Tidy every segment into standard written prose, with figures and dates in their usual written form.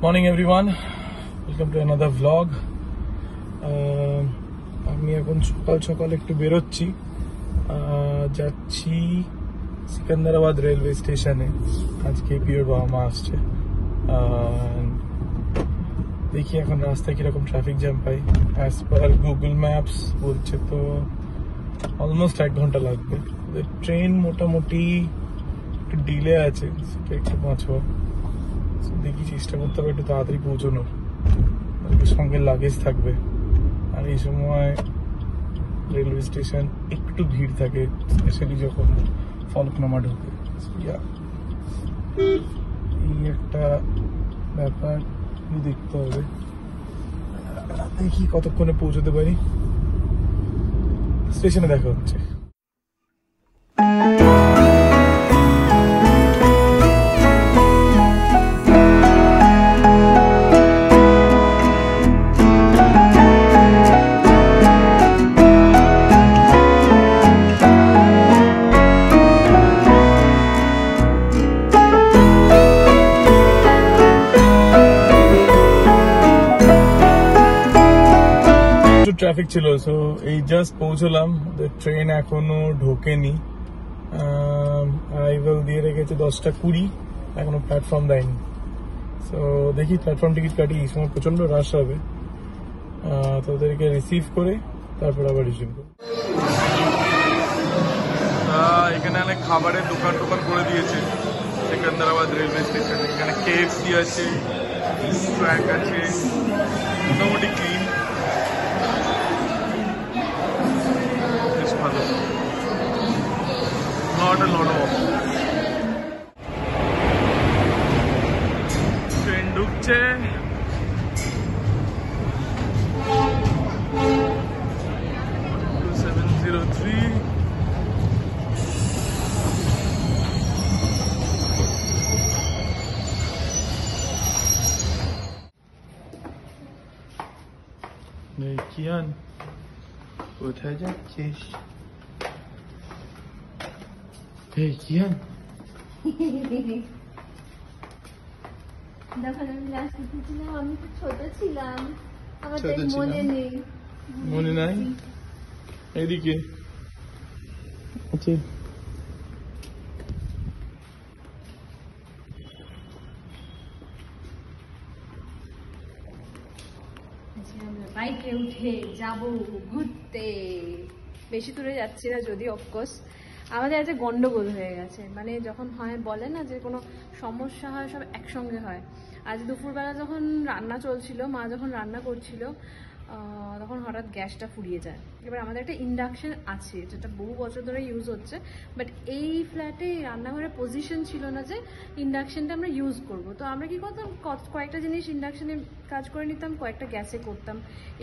Morning everyone, welcome to another vlog. আমি এখন সকাল সকাল একটু বেরোচ্ছি, যাচ্ছি সিকান্দারাবাদ রেলওয়ে স্টেশনে। আজকে পিওর বাবা মা আসছে। দেখি এখন রাস্তায় কিরকম ট্রাফিক জ্যাম পাই। অ্যাজ পার গুগল ম্যাপস বলছে তো অলমোস্ট 1 ঘন্টা লাগবে। ট্রেন মোটামুটি একটু ডিলে আছে, সেটা একটু বাঁচবো। দেখি চেষ্টা করতে হবে একটু তাড়াতাড়ি পৌঁছানোর, সঙ্গে লাগেজ থাকবে। আর এই সময় রেলওয়ে স্টেশন একটু ভিড় থাকে, স্পেশালি যখন ফলকনামা ঢোকে। এই একটা ব্যাপার দেখতে হবে। দেখি কতক্ষণে পৌঁছতে পারি। স্টেশনে দেখা হচ্ছে। ট্রাফিক ছিল, সো এই জাস্ট পৌঁছলাম। ট্রেন এখনো ঢোকেনি। অ্যারাইভাল দিয়ে রেখেছে 10:20, এখনো প্ল্যাটফর্ম দেয়নি। সো দেখি প্ল্যাটফর্ম টিকিট কাটি। এই সময় প্রচন্ড রাশ হবে, তো ওদেরকে রিসিভ করে তারপর আবার রিসিভ করবো। এখানে অনেক খাবারের দোকান করে দিয়েছে সিকান্দারাবাদ রেলওয়ে স্টেশনে। এখানে KFC আছে, ট্র্যাক আছে, মোটামুটি ক্লিন। ট্রেন ঢুকছে। কিয়ান, কোথায় যাচ্ছিস? কিয়ান, আমি তো ছোট ছিলাম, আমার মনে নাই। এদিকে আচ্ছা, বাইকে উঠে যাবো ঘুরতে। বেশি দূরে যাচ্ছি না যদি, অফকোর্স আমাদের একটা গন্ডগোল হয়ে গেছে। মানে যখন হয় বলে না যে কোনো সমস্যা হয় সব একসঙ্গে হয়। আজ দুপুরবেলা যখন রান্না চলছিল, মা যখন রান্না করছিল, তখন হঠাৎ গ্যাসটা ফুরিয়ে যায়। এবার আমাদের একটা ইন্ডাকশন আছে যেটা বহু বছর ধরে ইউজ হচ্ছে, বাট এই ফ্ল্যাটে রান্নাঘরে পজিশন ছিল না যে ইন্ডাকশনটা আমরা ইউজ করব। তো আমরা কি করতাম, কয়েকটা জিনিস ইন্ডাকশনে কাজ করে নিতাম, কয়েকটা গ্যাসে করতাম।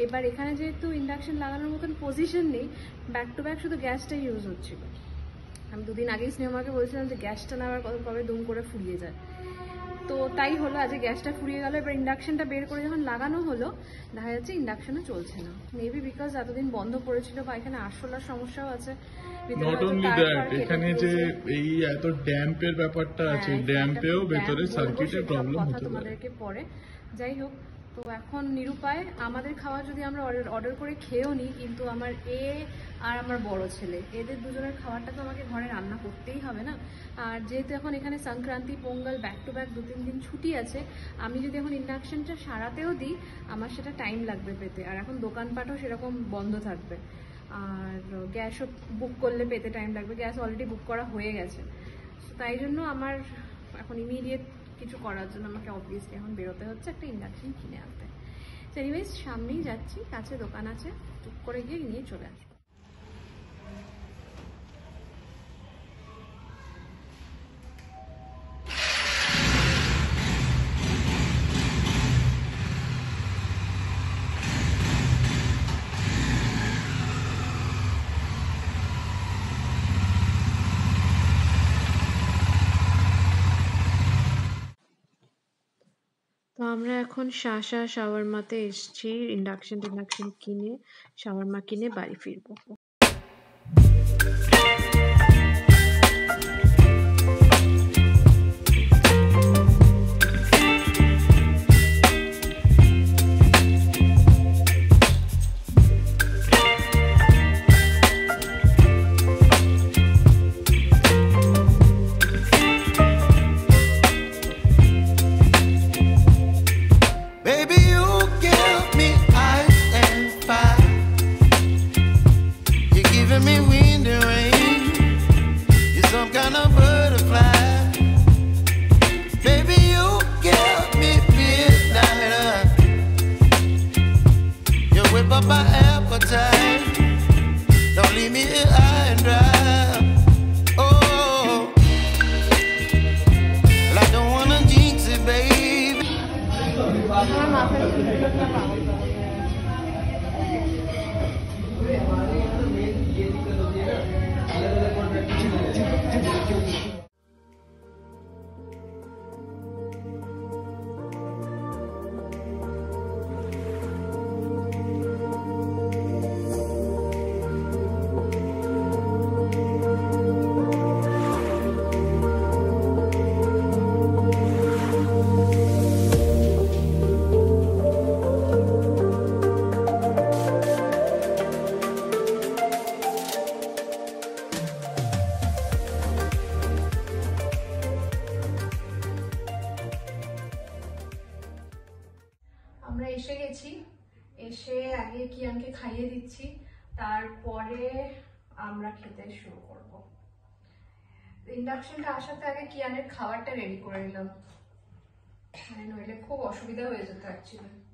এবার এখানে যেহেতু ইন্ডাকশন লাগানোর মতন পজিশন নেই, ব্যাক টু ব্যাক শুধু গ্যাসটা ইউজ হচ্ছিল। আমি দুদিন আগেই স্নেহমাকে বলছিলাম যে গ্যাসটা না আবার কবে দুম করে ফুরিয়ে যায়। তো তাই হলো, আজকে গ্যাসটা ফুরিয়ে গেল। এবার ইন্ডাকশনটা বের করে যখন লাগানো হলো, দেখা যাচ্ছে ইন্ডাকশনও চলছে না। মেবি বিকজ এতদিন বন্ধ পড়েছিল, বা এখানে আরশোলার সমস্যাও আছে। নট অনলি দ্যাট, এখানে যে এই এত ড্যাম্পের ব্যাপারটা আছে, ড্যাম্পেও ভেতরে সার্কিটের প্রবলেম হতে পারে তোমাদেরকে পরে। যাই হোক, তো এখন নিরুপায়। আমাদের খাওয়া যদি আমরা অর্ডার করে খেয়েও নিই, কিন্তু আমার আর আমার বড় ছেলে, এদের দুজনের খাবারটা তো আমাকে ঘরে রান্না করতেই হবে না। আর যেহেতু এখন এখানে Sankranti, Pongal back to back 2-3 দিন ছুটি আছে, আমি যদি এখন ইন্ডাকশনটা সারাতেও দিই, আমার সেটা টাইম লাগবে পেতে। আর এখন দোকানপাটও সেরকম বন্ধ থাকবে, আর গ্যাসও বুক করলে পেতে টাইম লাগবে। গ্যাস অলরেডি বুক করা হয়ে গেছে। তাই জন্য আমার এখন ইমিডিয়েট কিছু করার জন্য আমাকে অবভিয়াসলি এখন বেরোতে হচ্ছে একটা ইন্ডাকশন কিনে আনতে। এনিওয়েজ, সামনেই যাচ্ছি, কাছে দোকান আছে, টুক করে গিয়ে নিয়ে চলে আসবো। তো আমরা এখন শাসা শাওয়ারমাতে এসেছি। ইন্ডাকশন কিনে, শাওয়ারমা কিনে বাড়ি ফিরবো। আমরা এসে গেছি, এসে আগে কিয়ানকে খাইয়ে দিচ্ছি, তারপরে আমরা খেতে শুরু করব। ইন্ডাকশনটা আসাতে আগে কিয়ানের খাবারটা রেডি করে নিলাম, নইলে খুব অসুবিধা হয়ে যেত অ্যাকচুয়ালি।